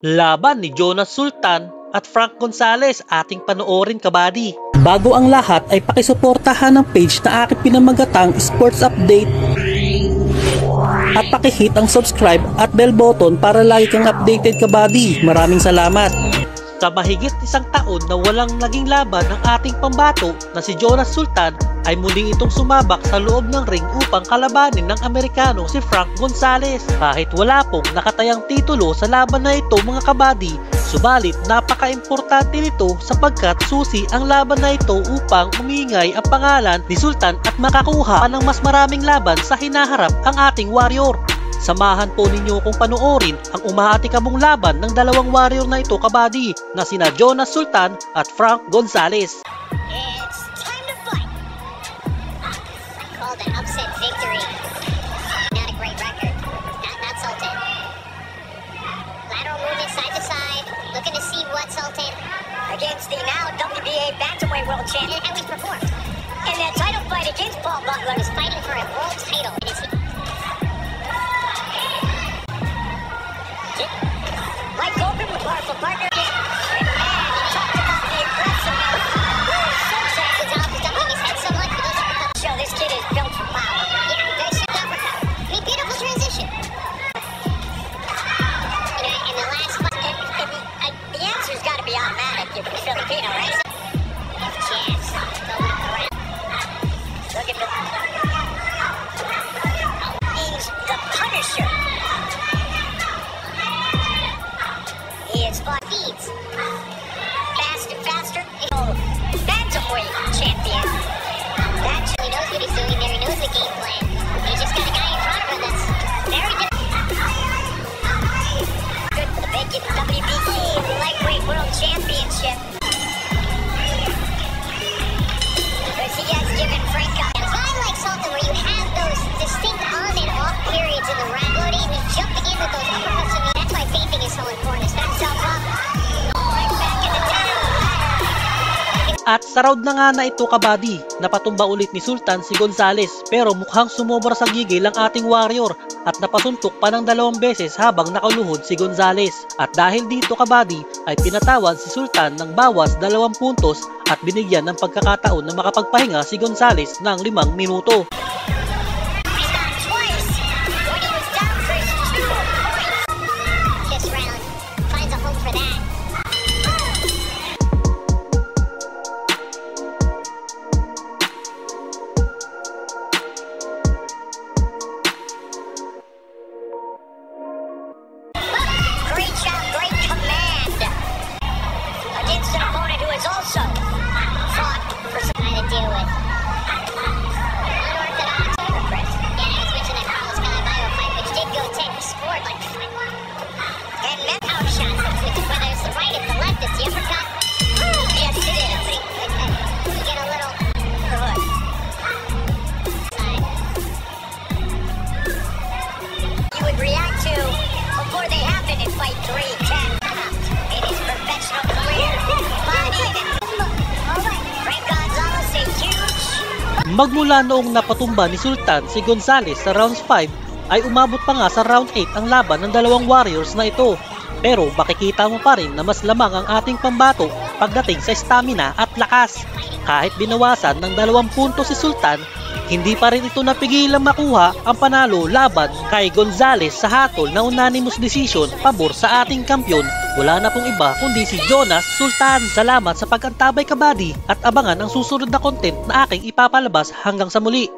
Laban ni Jonas Sultan at Frank Gonzalez ating panoorin, kabady. Bago ang lahat ay pakisuportahan ang page na aking pinamagatang Sports Update at pakihit ang subscribe at bell button para lagi kang updated, kabady. Maraming salamat. Sa mahigit isang taon na walang naging laban ng ating pambato na si Jonas Sultan ay muling itong sumabak sa loob ng ring upang kalabanin ng Amerikano si Frank Gonzalez. Kahit wala pong nakatayang titulo sa laban na ito, mga kabady, subalit napaka-importante nito sapagkat susi ang laban na ito upang umingay ang pangalan ni Sultan at makakuha pa ng mas maraming laban sa hinaharap ang ating warrior. Samahan po ninyo kung panoorin ang umaatikabong laban ng dalawang warrior na ito, kabady, na sina Jonas Sultan at Frank Gonzalez. It's time to fight. Called an upset victory. Not a great record. Not Sultan. Lateral movement side to side. Looking to see what Sultan against the now WBA bantamweight world champion. And how he's performed. In that title fight against Paul Butler, is fighting for a world title. Mike Goldman with powerful partner. And he talked about the aggressiveness. Gonzalez is dumping his head somewhat for those uppercuts. Show this kid is built for power. Yeah, very swift uppercut. I mean, beautiful transition. In the last fight, the answer's got to be automatic if you're Filipino, right? Jabs. Going around. Look at the... He's the Punisher. Spot feeds. Faster, faster. Bantamweight champion. That he knows what he's doing there. He knows the game plan. He just got a guy in front of him that's very different. Good for the vacant WBC Lightweight World Championship. Because he has given Frank a guy like Sultan where you have those distinct on and off periods in the round. But even jumping in with those uppercuts, I mean, that's why taping is so important. At sa round na nga na ito, kabady, napatumba ulit ni Sultan si Gonzalez, pero mukhang sumobra sa gigil ang ating warrior at napasuntok pa ng 2 beses habang nakaluhod si Gonzalez. At dahil dito, kabady, ay pinatawad si Sultan ng bawas 2 puntos at binigyan ng pagkakataon na makapagpahinga si Gonzalez ng 5 minuto. Also fought for something to deal with. Unorthodox press. Yeah, I was mentioning that Carlos Calabayo fight, which did go 10. He scored like 5. And met out shots, whether it's the right or the left, it's the uppercut. Yes, it is. You get a little hood. You would react to before they happen in fight 3, 10. In his professional career. Magmula noong napatumba ni Sultan si Gonzalez sa rounds 5 ay umabot pa nga sa round 8 ang laban ng dalawang warriors na ito. Pero makikita mo pa rin na mas lamang ang ating pambato pagdating sa stamina at lakas. Kahit binawasan ng 2 puntos si Sultan, hindi pa rin ito napigilang makuha ang panalo laban kay Gonzalez sa hatol na unanimous decision pabor sa ating kampyon. Wala na pong iba kundi si Jonas Sultan. Salamat sa pag-antabay, kabady, at abangan ang susunod na content na aking ipapalabas hanggang sa muli.